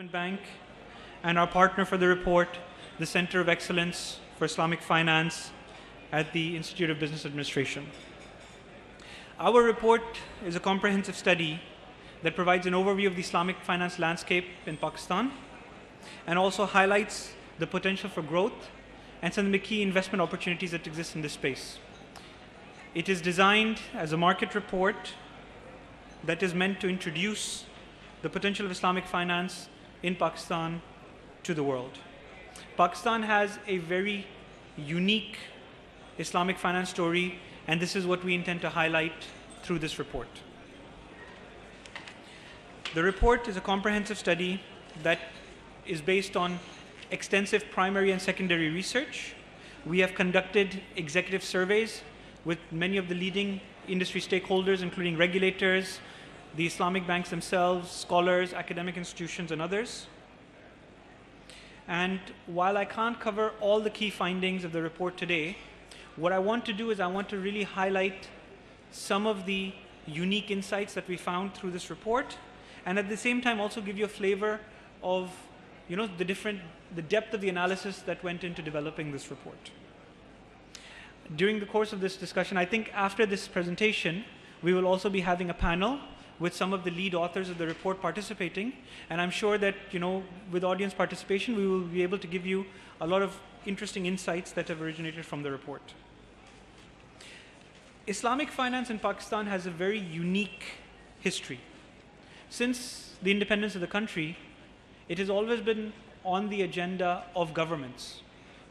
Bank, and our partner for the report, the Center of Excellence for Islamic Finance at the Institute of Business Administration. Our report is a comprehensive study that provides an overview of the Islamic finance landscape in Pakistan and also highlights the potential for growth and some of the key investment opportunities that exist in this space. It is designed as a market report that is meant to introduce the potential of Islamic finance in Pakistan to the world. Pakistan has a very unique Islamic finance story, and this is what we intend to highlight through this report. The report is a comprehensive study that is based on extensive primary and secondary research. We have conducted executive surveys with many of the leading industry stakeholders, including regulators, the Islamic banks themselves, scholars, academic institutions, and others. And while I can't cover all the key findings of the report today, what I want to do is I want to really highlight some of the unique insights that we found through this report, and at the same time also give you a flavor of the depth of the analysis that went into developing this report. During the course of this discussion, I think after this presentation, we will also be having a panel with some of the lead authors of the report participating, and I'm sure that with audience participation, we will be able to give you a lot of interesting insights that have originated from the report. Islamic finance in Pakistan has a very unique history. Since the independence of the country, it has always been on the agenda of governments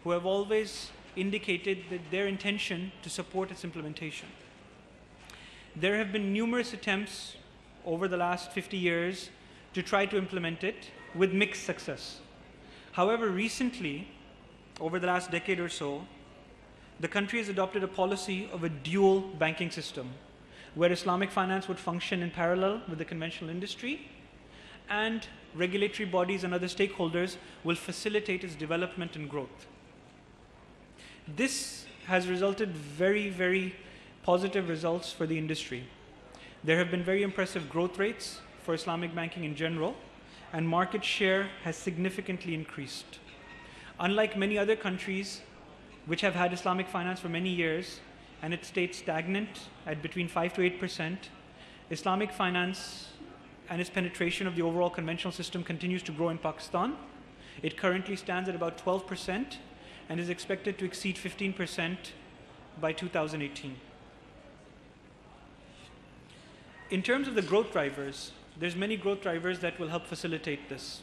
who have always indicated that their intention to support its implementation. There have been numerous attempts over the last 50 years to try to implement it with mixed success. However, recently, over the last decade or so, the country has adopted a policy of a dual banking system, where Islamic finance would function in parallel with the conventional industry, and regulatory bodies and other stakeholders will facilitate its development and growth. This has resulted very, very positive results for the industry. There have been very impressive growth rates for Islamic banking in general, and market share has significantly increased. Unlike many other countries which have had Islamic finance for many years, and it stayed stagnant at between 5 to 8%, Islamic finance and its penetration of the overall conventional system continues to grow in Pakistan. It currently stands at about 12% and is expected to exceed 15% by 2018. In terms of the growth drivers, there's many growth drivers that will help facilitate this.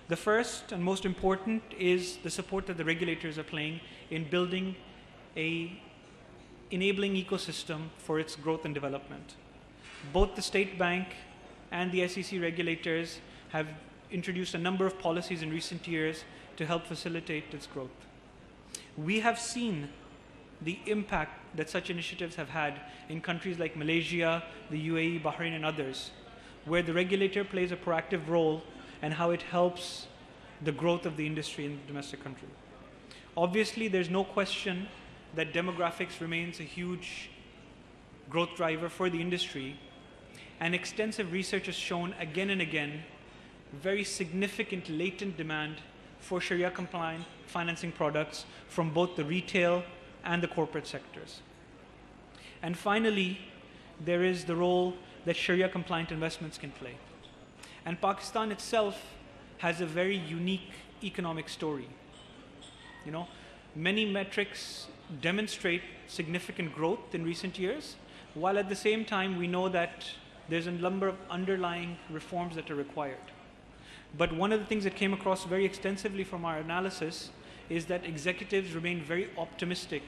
The first and most important is the support that the regulators are playing in building an enabling ecosystem for its growth and development. Both the State Bank and the SEC regulators have introduced a number of policies in recent years to help facilitate its growth. We have seen the impact that such initiatives have had in countries like Malaysia, the UAE, Bahrain, and others, where the regulator plays a proactive role and how it helps the growth of the industry in the domestic country. Obviously, there's no question that demographics remains a huge growth driver for the industry, and extensive research has shown again and again very significant latent demand for Sharia-compliant financing products from both the retail and the corporate sectors. And finally, there is the role that Sharia-compliant investments can play. And Pakistan itself has a very unique economic story. Many metrics demonstrate significant growth in recent years, while at the same time we know that there's a number of underlying reforms that are required. But one of the things that came across very extensively from our analysis is that executives remain very optimistic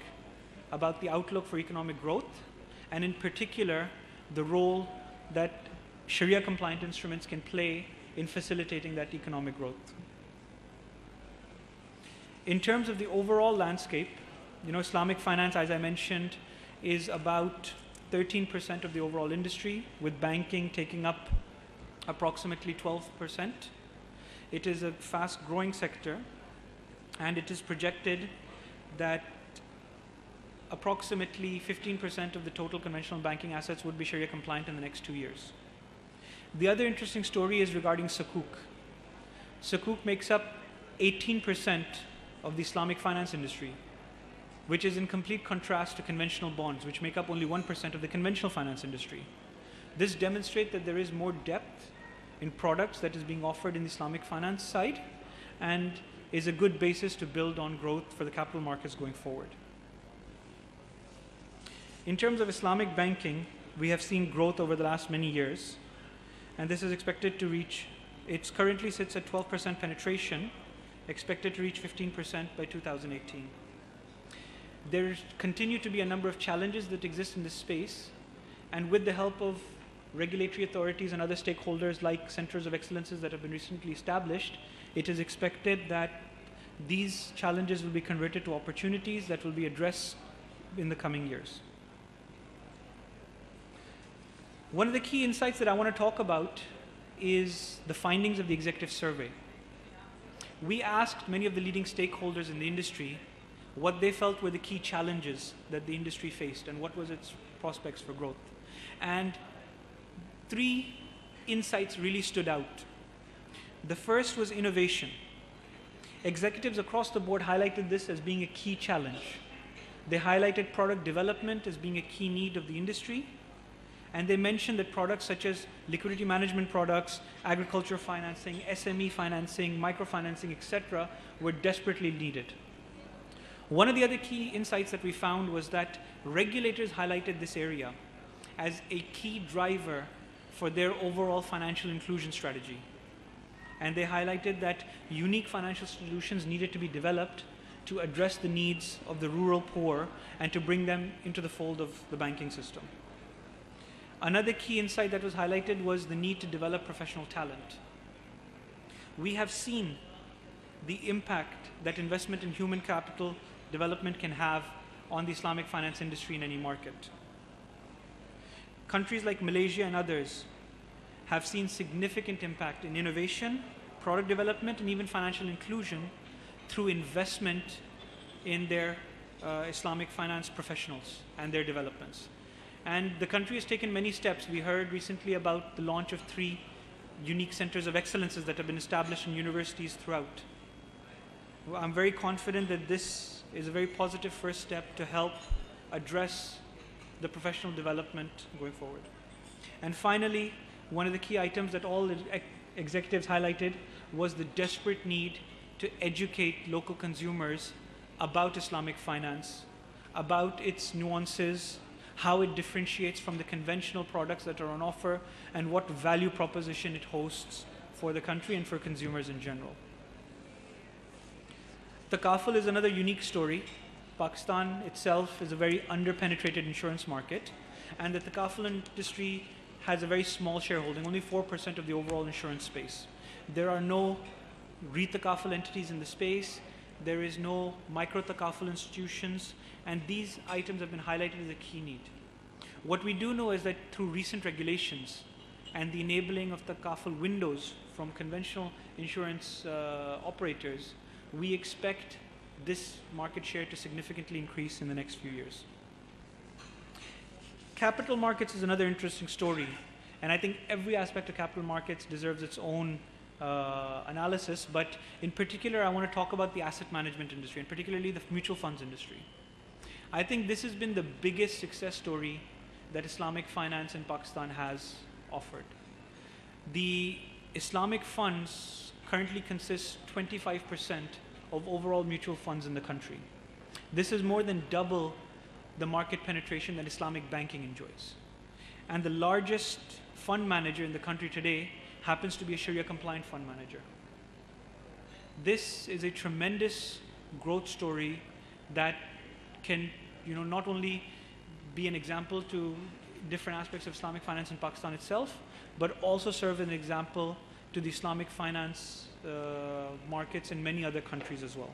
about the outlook for economic growth, and in particular, the role that Sharia-compliant instruments can play in facilitating that economic growth. In terms of the overall landscape, Islamic finance, as I mentioned, is about 13% of the overall industry, with banking taking up approximately 12%. It is a fast-growing sector, and it is projected that approximately 15% of the total conventional banking assets would be Sharia compliant in the next 2 years. The other interesting story is regarding Sukuk. Sukuk makes up 18% of the Islamic finance industry, which is in complete contrast to conventional bonds, which make up only 1% of the conventional finance industry. This demonstrates that there is more depth in products that is being offered in the Islamic finance side, and is a good basis to build on growth for the capital markets going forward. In terms of Islamic banking, we have seen growth over the last many years, and this is expected to reach, it currently sits at 12% penetration, expected to reach 15% by 2018. There continue to be a number of challenges that exist in this space, and with the help of regulatory authorities and other stakeholders like centers of excellences that have been recently established, it is expected that these challenges will be converted to opportunities that will be addressed in the coming years. One of the key insights that I want to talk about is the findings of the executive survey. We asked many of the leading stakeholders in the industry what they felt were the key challenges that the industry faced and what was its prospects for growth. And 3 insights really stood out. The first was innovation. Executives across the board highlighted this as being a key challenge. They highlighted product development as being a key need of the industry, and they mentioned that products such as liquidity management products, agriculture financing, SME financing, microfinancing, etc., were desperately needed. One of the other key insights that we found was that regulators highlighted this area as a key driver for their overall financial inclusion strategy. And they highlighted that unique financial solutions needed to be developed to address the needs of the rural poor and to bring them into the fold of the banking system. Another key insight that was highlighted was the need to develop professional talent. We have seen the impact that investment in human capital development can have on the Islamic finance industry in any market. Countries like Malaysia and others have seen significant impact in innovation, product development, and even financial inclusion through investment in their Islamic finance professionals and their developments. And the country has taken many steps. We heard recently about the launch of 3 unique centers of excellences that have been established in universities throughout. I'm very confident that this is a very positive first step to help address the professional development going forward. And finally, one of the key items that all executives highlighted was the desperate need to educate local consumers about Islamic finance, about its nuances, how it differentiates from the conventional products that are on offer, and what value proposition it hosts for the country and for consumers in general. Takaful is another unique story. Pakistan itself is a very under-penetrated insurance market, and the Takaful industry has a very small shareholding, only 4% of the overall insurance space. There are no re-Takaful entities in the space. There is no micro-Takaful institutions, and these items have been highlighted as a key need. What we do know is that through recent regulations and the enabling of Takaful windows from conventional insurance operators, we expect this market share to significantly increase in the next few years. Capital markets is another interesting story, and I think every aspect of capital markets deserves its own analysis, but in particular I want to talk about the asset management industry, and particularly the mutual funds industry. I think this has been the biggest success story that Islamic finance in Pakistan has offered. The Islamic funds currently consist 25% of overall mutual funds in the country. This is more than double the market penetration that Islamic banking enjoys. And the largest fund manager in the country today happens to be a Sharia-compliant fund manager. This is a tremendous growth story that can, not only be an example to different aspects of Islamic finance in Pakistan itself, but also serve as an example to the Islamic finance markets in many other countries as well.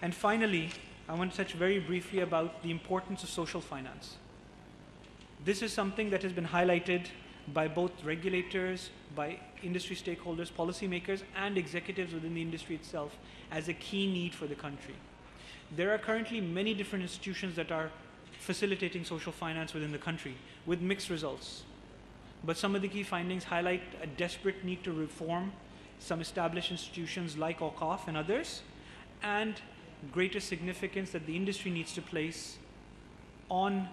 And finally, I want to touch very briefly about the importance of social finance. This is something that has been highlighted by both regulators, by industry stakeholders, policymakers, and executives within the industry itself as a key need for the country. There are currently many different institutions that are facilitating social finance within the country with mixed results. But some of the key findings highlight a desperate need to reform some established institutions like Awqaf and others, and greater significance that the industry needs to place on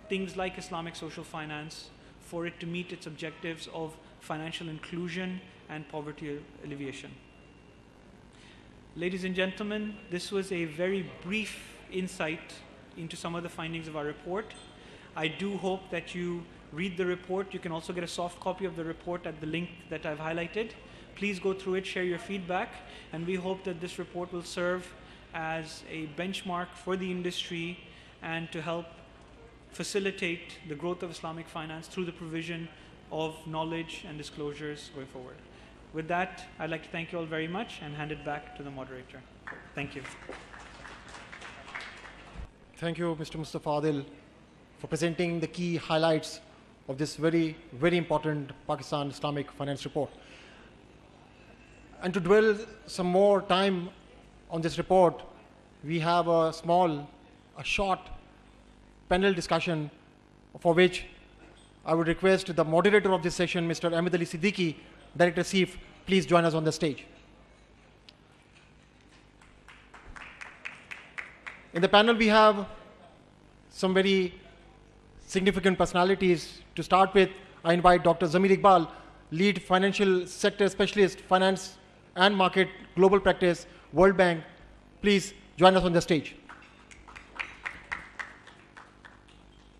things like Islamic social finance for it to meet its objectives of financial inclusion and poverty alleviation. Ladies and gentlemen, this was a very brief insight into some of the findings of our report. I do hope that you read the report. You can also get a soft copy of the report at the link that I've highlighted. Please go through it, share your feedback, and we hope that this report will serve as a benchmark for the industry and to help facilitate the growth of Islamic finance through the provision of knowledge and disclosures going forward. With that, I'd like to thank you all very much and hand it back to the moderator. Thank you. Thank you, Mr. Mustafa Adil, for presenting the key highlights of this very, very important Pakistan Islamic Finance Report. And to dwell some more time on this report, we have a short panel discussion for which I would request the moderator of this session, Mr. Ahmed Siddiqui, Director CEIF, please join us on the stage. In the panel, we have some very significant personalities. To start with, I invite Dr. Zamir Iqbal, Lead Financial Sector Specialist, Finance and Market Global Practice, World Bank. Please join us on the stage.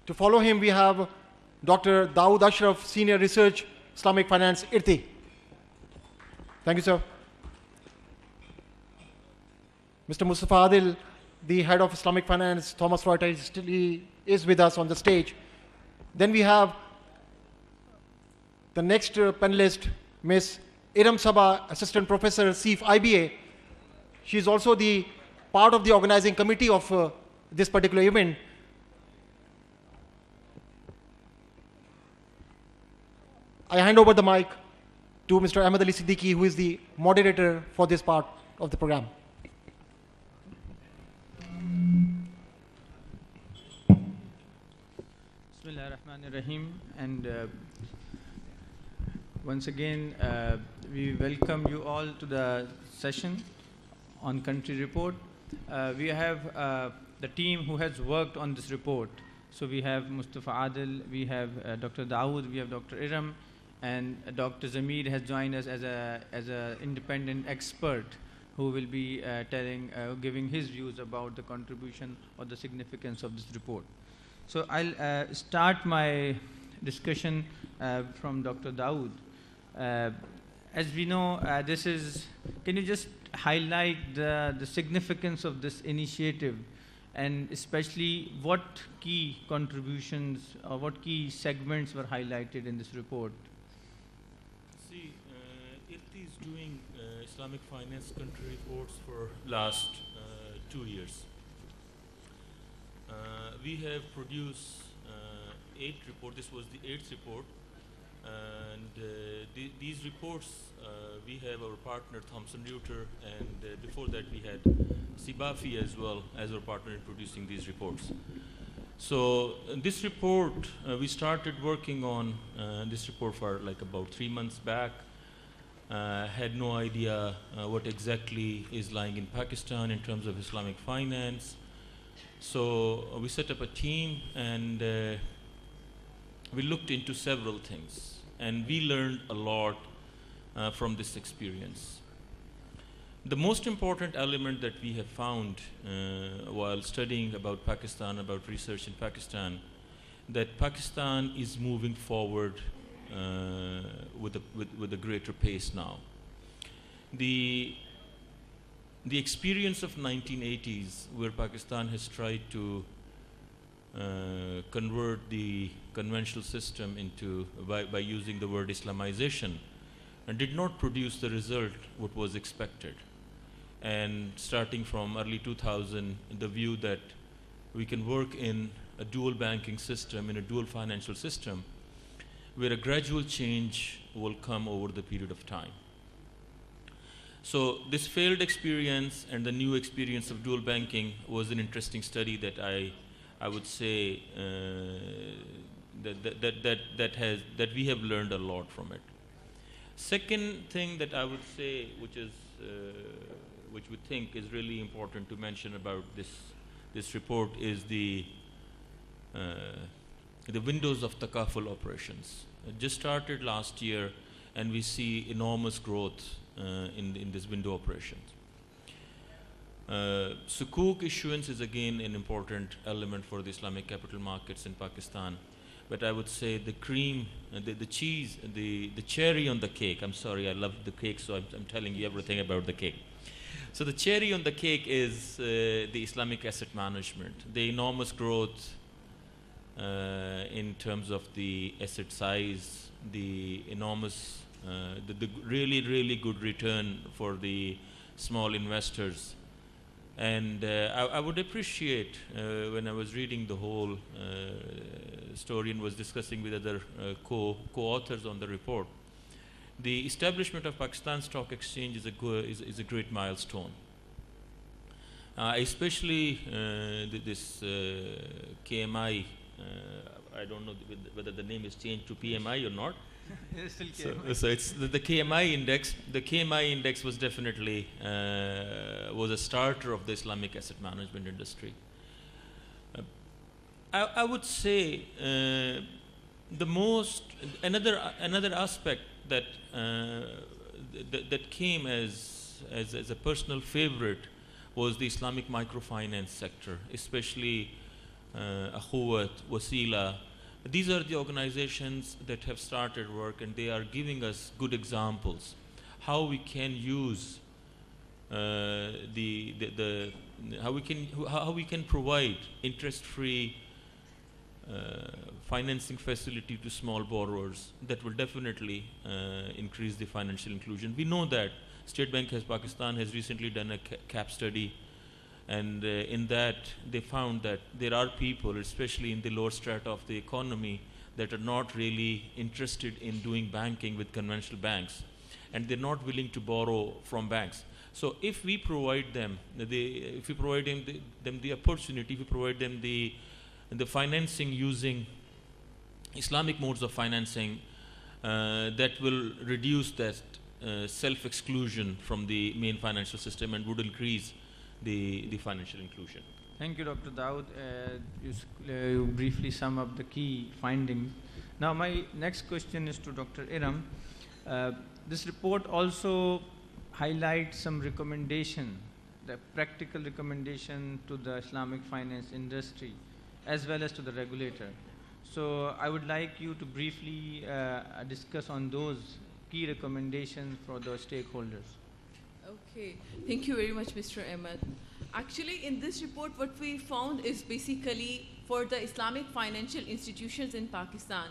To follow him, we have Dr. Dawood Ashraf, Senior Research, Islamic Finance, IRTI. Thank you, sir. Mr. Mustafa Adil, the head of Islamic Finance, Reuters, is with us on the stage. Then we have the next panelist, Ms. Irum Saba, Assistant Professor, CEIF IBA. She is also the part of the organizing committee of this particular event. I hand over the mic to Mr. Ahmed Siddiqui, who is the moderator for this part of the program. Bismillahirrahmanirrahim. And once again, we welcome you all to the session on Country Report. We have the team who has worked on this report. So we have Mustafa Adil, we have Dr. Dawood, we have Dr. Irum, and Dr. Zamir has joined us as a independent expert who will be giving his views about the contribution or the significance of this report. So I'll start my discussion from Dr. Dawood. As we know, can you just highlight the significance of this initiative, and especially what key contributions or what key segments were highlighted in this report? See, IRTI is doing Islamic Finance Country Reports for last 2 years. We have produced 8 reports. This was the 8th report. And these reports, we have our partner Thomson Reuters, and before that we had Saba as well as our partner in producing these reports. So this report, we started working on this report for like about 3 months back. Had no idea what exactly is lying in Pakistan in terms of Islamic finance. So we set up a team, and we looked into several things, and we learned a lot from this experience. The most important element that we have found while studying about Pakistan, about research in Pakistan, that Pakistan is moving forward with a greater pace now. The experience of 1980s, where Pakistan has tried to convert the conventional system into by using the word Islamization, and did not produce the result what was expected. And starting from early 2000, the view that we can work in a dual banking system, in a dual financial system, where a gradual change will come over the period of time. So this failed experience and the new experience of dual banking was an interesting study that I would say that we have learned a lot from it. Second thing that I would say, which we think is really important to mention about this report, is the windows of takaful operations. It just started last year, and we see enormous growth in this window operations. Sukuk issuance is again an important element for the Islamic capital markets in Pakistan. But I would say the cream, the cheese, the cherry on the cake. I'm sorry, I love the cake, so I'm telling you everything about the cake. So the cherry on the cake is the Islamic asset management. The enormous growth in terms of the asset size, the enormous, the really good return for the small investors. And I would appreciate when I was reading the whole story and was discussing with other co-authors on the report, the establishment of Pakistan Stock Exchange is a great milestone. Especially this KMI, I don't know whether the name is changed to PMI or not. It's still KMI. So it's the KMI index. The KMI index was definitely was a starter of the Islamic asset management industry. I would say another aspect that that came as a personal favorite was the Islamic microfinance sector, especially Akhuwat, Wasila. These are the organizations that have started work, and they are giving us good examples how we can use how we can provide interest-free financing facility to small borrowers that will definitely increase the financial inclusion. We know that State Bank Pakistan has recently done a CAP study, and in that they found that there are people, especially in the lower strata of the economy, that are not really interested in doing banking with conventional banks, and they're not willing to borrow from banks. So if we provide them the opportunity, if we provide them the financing using Islamic modes of financing, that will reduce that self-exclusion from the main financial system and would increase the financial inclusion. Thank you, Dr. Dawood. You briefly sum up the key findings. Now, my next question is to Dr. Irum. This report also highlights some recommendation, the practical recommendation to the Islamic finance industry, as well as to the regulator. So I would like you to briefly discuss on those key recommendations for the stakeholders. Okay, thank you very much, Mr. Ahmed. Actually, in this report, what we found is basically for the Islamic financial institutions in Pakistan,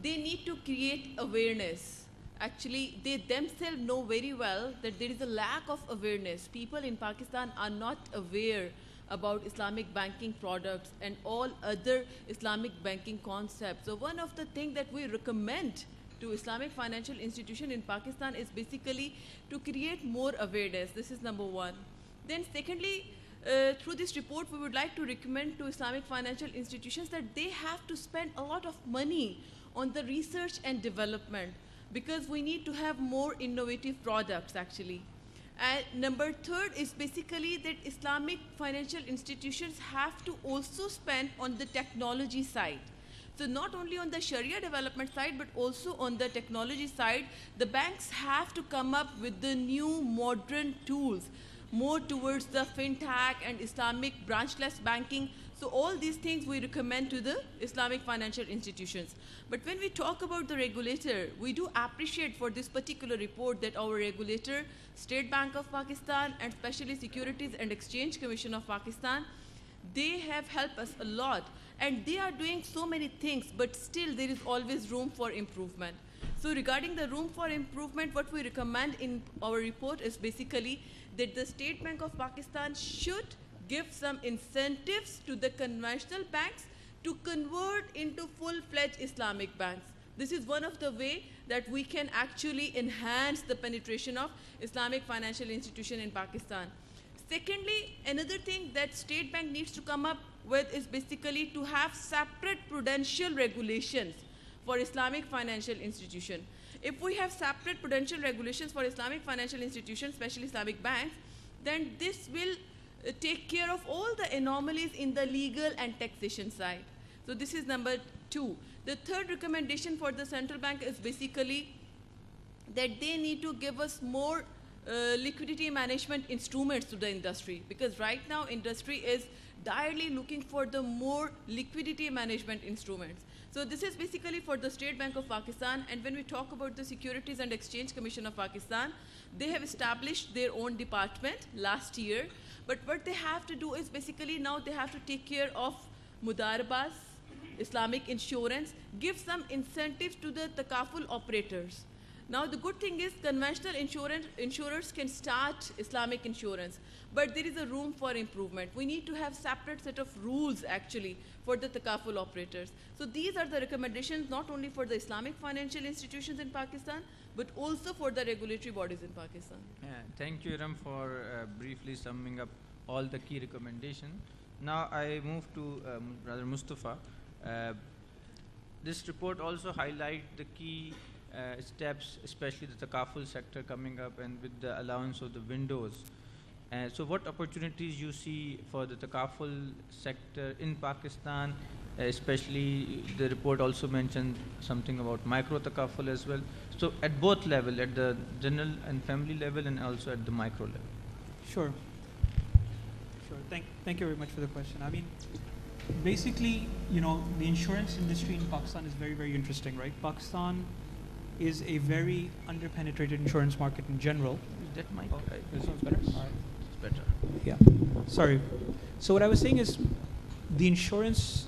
they need to create awareness. Actually, they themselves know very well that there is a lack of awareness. People in Pakistan are not aware about Islamic banking products and all other Islamic banking concepts. So one of the things that we recommend to Islamic financial institution in Pakistan is basically to create more awareness. This is number one. Then secondly, through this report, we would like to recommend to Islamic financial institutions that they have to spend a lot of money on the research and development, because we need to have more innovative products actually. And number third is basically that Islamic financial institutions have to also spend on the technology side. So not only on the Sharia development side, but also on the technology side, the banks have to come up with the new modern tools, more towards the fintech and Islamic branchless banking. So all these things we recommend to the Islamic financial institutions. But when we talk about the regulator, we do appreciate for this particular report that our regulator, State Bank of Pakistan, and especially Securities and Exchange Commission of Pakistan, they have helped us a lot. And they are doing so many things, but still there is always room for improvement. So regarding the room for improvement, what we recommend in our report is basically that the State Bank of Pakistan should give some incentives to the conventional banks to convert into full-fledged Islamic banks. This is one of the ways that we can actually enhance the penetration of Islamic financial institution in Pakistan. Secondly, another thing that State Bank needs to come up with is basically to have separate prudential regulations for Islamic financial institution. If we have separate prudential regulations for Islamic financial institutions, especially Islamic banks, then this will take care of all the anomalies in the legal and taxation side. So this is number 2. The third recommendation for the central bank is basically that they need to give us more liquidity management instruments to the industry, because right now industry is direly looking for the more liquidity management instruments. So this is basically for the State Bank of Pakistan, and when we talk about the Securities and Exchange Commission of Pakistan, they have established their own department last year, but what they have to do is basically now they have to take care of mudarabas, Islamic insurance, give some incentives to the takaful operators. Now the good thing is conventional insurers can start Islamic insurance, but there is a room for improvement. We need to have separate set of rules actually for the takaful operators. So these are the recommendations not only for the Islamic financial institutions in Pakistan, but also for the regulatory bodies in Pakistan. Thank you, Irum, for briefly summing up all the key recommendations. Now I move to Brother Mustafa. This report also highlights the key steps, especially the takaful sector coming up and with the allowance of the windows. So what opportunities you see for the takaful sector in Pakistan, especially the report also mentioned something about micro takaful as well. So at both level, at the general and family level and also at the micro level. Sure. Thank you very much for the question. I mean, basically, the insurance industry in Pakistan is very, very interesting, right? Pakistan is a very underpenetrated insurance market in general. Is that mic? This one's better? All right. It's better. Yeah. Sorry. So what I was saying is the insurance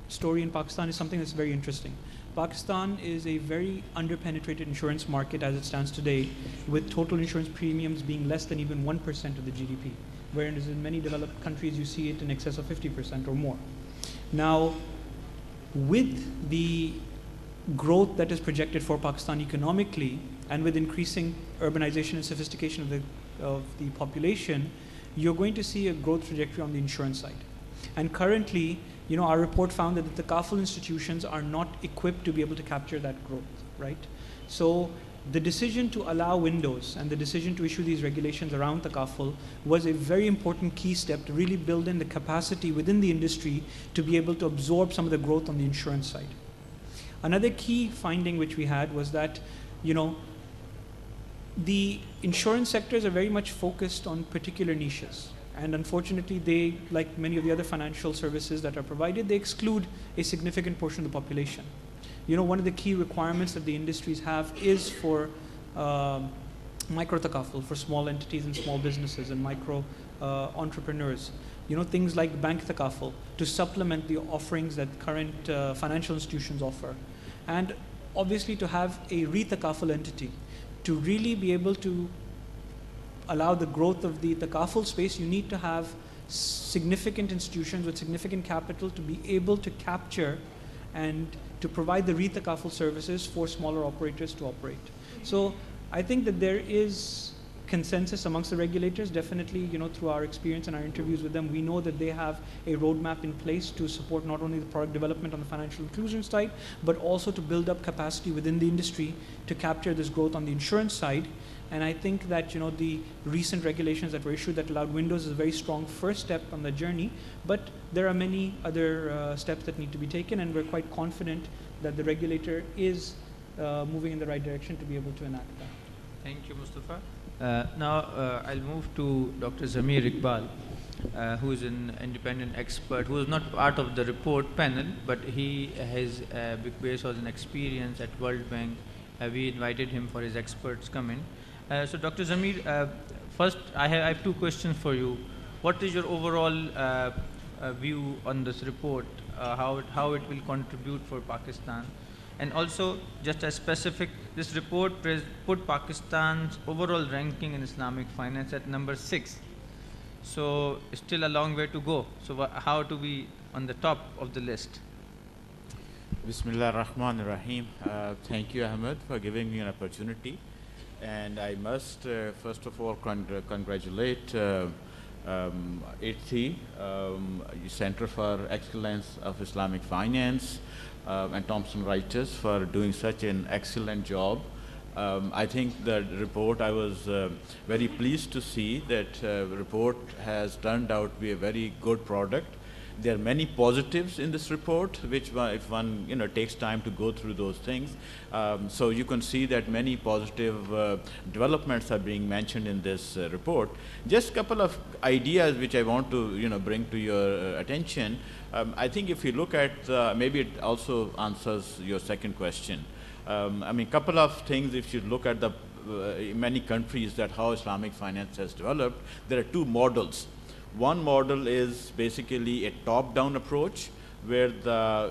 story in Pakistan is something that's very interesting. Pakistan is a very underpenetrated insurance market as it stands today, with total insurance premiums being less than even 1% of the GDP, whereas in many developed countries you see it in excess of 50% or more. Now, with the growth that is projected for Pakistan economically, and with increasing urbanization and sophistication of the population, you're going to see a growth trajectory on the insurance side. And currently, our report found that the takaful institutions are not equipped to be able to capture that growth, right? So the decision to allow windows and the decision to issue these regulations around takaful was a very important key step to really build in the capacity within the industry to be able to absorb some of the growth on the insurance side. Another key finding which we had was that, the insurance sectors are very much focused on particular niches. And unfortunately, they, like many of the other financial services that are provided, they exclude a significant portion of the population. One of the key requirements that the industries have is for micro takaful, for small entities and small businesses and micro entrepreneurs. Things like bank takaful to supplement the offerings that current financial institutions offer. And obviously to have a re-takaful entity. To really be able to allow the growth of the takaful space, you need to have significant institutions with significant capital to be able to capture and to provide the re-takaful services for smaller operators to operate. So I think that there is consensus amongst the regulators, definitely, through our experience and our interviews with them, we know that they have a roadmap in place to support not only the product development on the financial inclusion side, but also to build up capacity within the industry to capture this growth on the insurance side. And I think that, the recent regulations that were issued that allowed windows is a very strong first step on the journey, but there are many other steps that need to be taken, and we're quite confident that the regulator is moving in the right direction to be able to enact that. Thank you, Mustafa. Now I'll move to Dr. Zamir Iqbal, who is an independent expert, who is not part of the report panel, but he has based on an experience at World Bank. We invited him for his experts come in. So Dr. Zamir, first I have two questions for you. What is your overall view on this report, how it will contribute for Pakistan? And also, just as specific, this report put Pakistan's overall ranking in Islamic finance at number 6. So, still a long way to go. So, how to be on the top of the list? Bismillah ar-Rahman ar-Rahim. Thank you, Ahmed, for giving me an opportunity. And I must, first of all, congratulate IRTI, Center for Excellence of Islamic Finance, and Thomson writers for doing such an excellent job. I think the report, I was very pleased to see that report has turned out to be a very good product. There are many positives in this report, which if one takes time to go through those things. So you can see that many positive developments are being mentioned in this report. Just a couple of ideas which I want to bring to your attention. I think if you look at, maybe it also answers your second question. I mean, couple of things, if you look at the many countries that how Islamic finance has developed, there are two models. One model is basically a top-down approach, where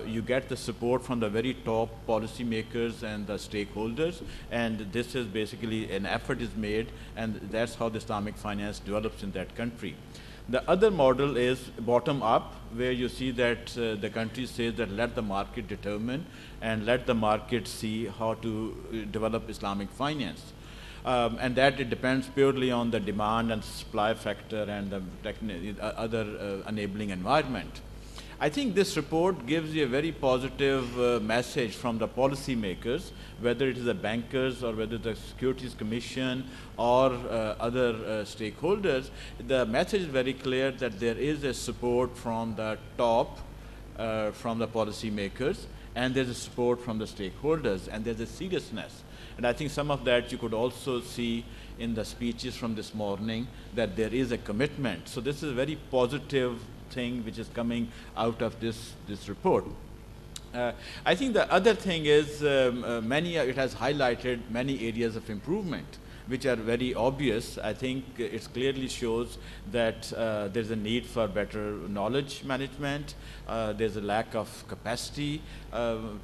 you get the support from the very top policymakers and the stakeholders, and this is basically an effort is made, and that's how the Islamic finance develops in that country. The other model is bottom-up, where you see that the country says that let the market determine and let the market see how to develop Islamic finance. And that it depends purely on the demand and supply factor and the other enabling environment. I think this report gives you a very positive message from the policymakers, whether it is the bankers or whether the Securities Commission or other stakeholders. The message is very clear that there is a support from the top, from the policymakers, and there's a support from the stakeholders, and there's a seriousness. And I think some of that you could also see in the speeches from this morning, that there is a commitment. So this is a very positive thing which is coming out of this report. I think the other thing is it has highlighted many areas of improvement which are very obvious. I think it clearly shows that there's a need for better knowledge management, there's a lack of capacity,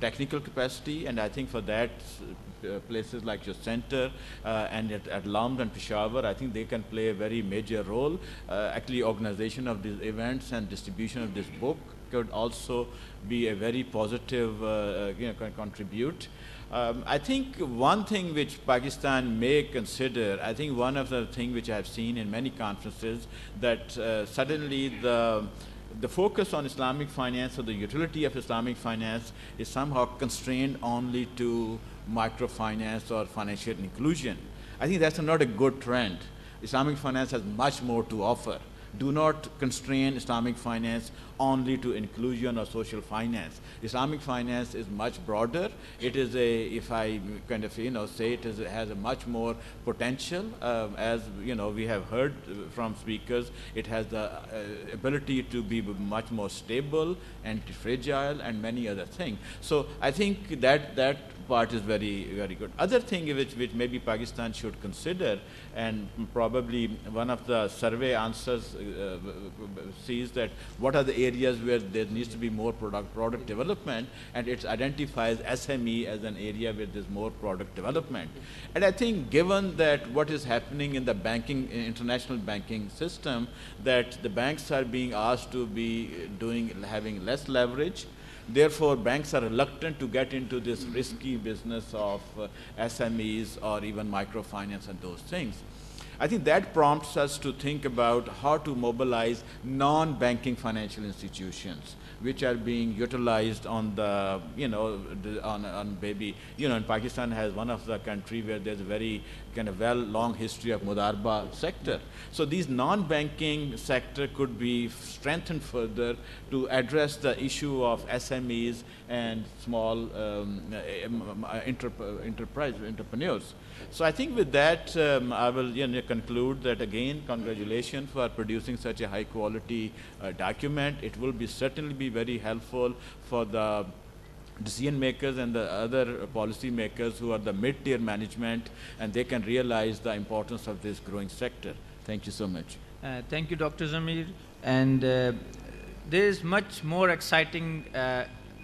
technical capacity, and I think for that places like your center and at Lund and Peshawar, I think they can play a very major role. Actually, organization of these events and distribution of this book could also be a very positive, can contribute. I think one thing which Pakistan may consider, I think one of the things which I have seen in many conferences, that suddenly the focus on Islamic finance or the utility of Islamic finance is somehow constrained only to microfinance or financial inclusion. I think that's not a good trend. Islamic finance has much more to offer. Do not constrain Islamic finance only to inclusion or social finance. Islamic finance is much broader. It is if I kind of say it has a much more potential. As we have heard from speakers, it has the ability to be much more stable, anti-fragile, and many other things. So I think that part is very, very good. Other thing which maybe Pakistan should consider, and probably one of the survey answers sees that what are the areas where there needs to be more product development, and it identifies SME as an area where there's more product development. And I think given that what is happening in the international banking system, that the banks are being asked to be having less leverage. Therefore, banks are reluctant to get into this risky business of SMEs or even microfinance and those things. I think that prompts us to think about how to mobilize non-banking financial institutions, which are being utilized on the, in Pakistan has one of the country where there's a very kind of long history of Mudarba sector. So these non-banking sector could be strengthened further to address the issue of SMEs and small entrepreneurs. So I think with that, I will conclude that again, congratulations for producing such a high quality document. It will certainly be very helpful for the decision makers and the other policy makers who are the mid-tier management, and they can realize the importance of this growing sector. Thank you so much. Thank you, Dr. Zamir. And there is much more exciting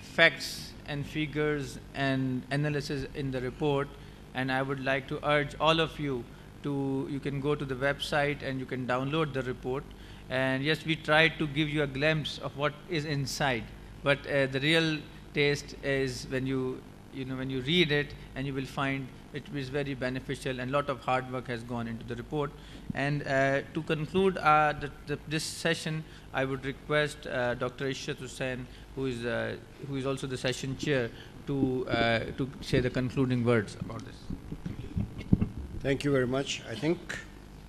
facts and figures and analysis in the report, and I would like to urge all of you you can go to the website and you can download the report. And yes, we tried to give you a glimpse of what is inside, but the real taste is when you when you read it, and you will find it is very beneficial, and a lot of hard work has gone into the report. And to conclude this session, I would request Dr. Ishrat Husain, who is also the session chair, to say the concluding words about this. Thank you very much. I think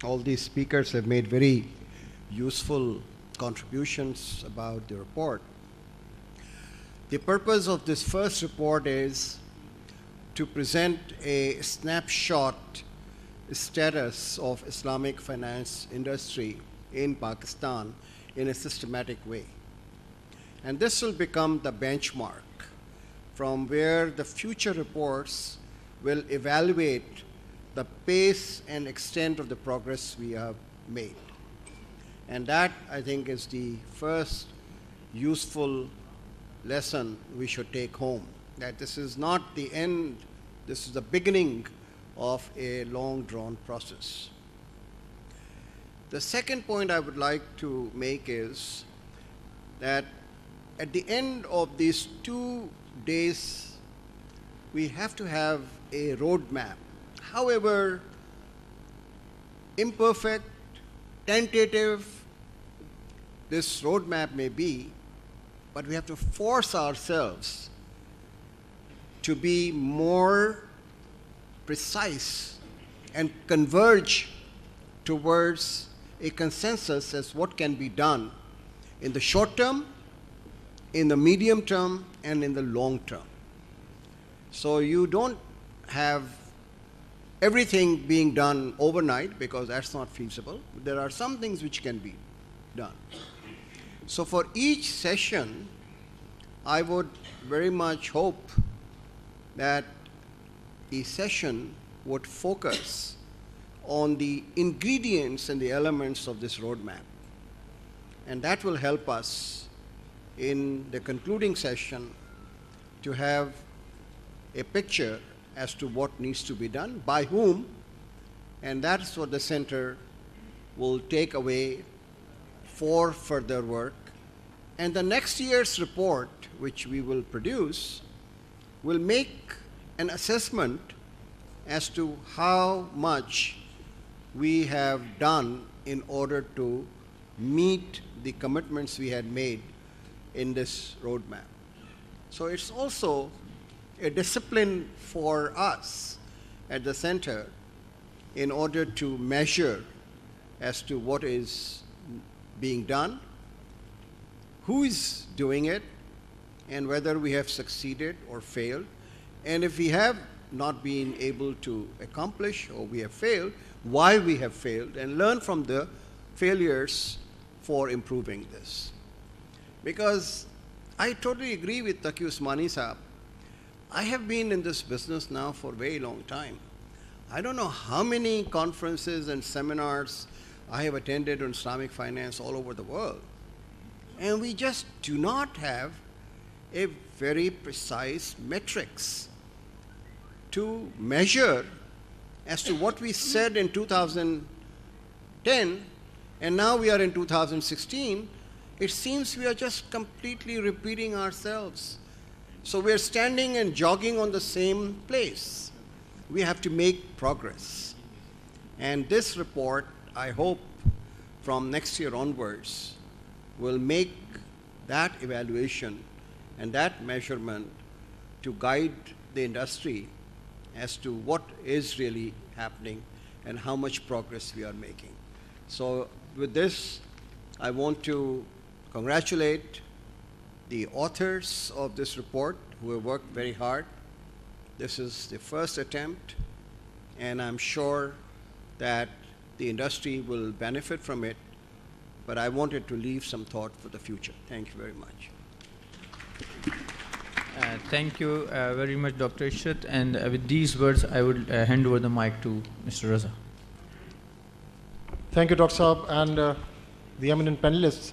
all these speakers have made very useful contributions about the report. The purpose of this first report is to present a snapshot status of Islamic finance industry in Pakistan in a systematic way. And this will become the benchmark from where the future reports will evaluate the pace and extent of the progress we have made. And that, I think, is the first useful lesson we should take home, that this is not the end, this is the beginning of a long-drawn process. The second point I would like to make is that at the end of these 2 days, we have to have a roadmap. However imperfect, tentative this roadmap may be, but we have to force ourselves to be more precise and converge towards a consensus as what can be done in the short term, in the medium term, and in the long term. So you don't have everything being done overnight, because that's not feasible. There are some things which can be done. So for each session, I would very much hope that the session would focus on the ingredients and the elements of this roadmap. And that will help us in the concluding session to have a picture as to what needs to be done, by whom, and that's what the center will take away for further work. And the next year's report, which we will produce, will make an assessment as to how much we have done in order to meet the commitments we had made in this roadmap. So it's also a discipline for us at the center in order to measure as to what is being done, who is doing it, and whether we have succeeded or failed. And if we have not been able to accomplish, or we have failed, why we have failed, and learn from the failures for improving this. Because I totally agree with Taqi Usmani Sahab. I have been in this business now for a very long time. I don't know how many conferences and seminars I have attended on Islamic finance all over the world. And we just do not have a very precise metrics to measure as to what we said in 2010, and now we are in 2016. It seems we are just completely repeating ourselves. So we are standing and jogging on the same place. We have to make progress. And this report, I hope, from next year onwards, will make that evaluation and that measurement to guide the industry as to what is really happening and how much progress we are making. So with this, I want to congratulate the authors of this report who have worked very hard. This is the first attempt, and I'm sure that the industry will benefit from it, but I wanted to leave some thought for the future. Thank you very much. Thank you very much, Dr. Ishrat. And with these words, I would hand over the mic to Mr. Raza. Thank you, Dr. Saab, and the eminent panelists.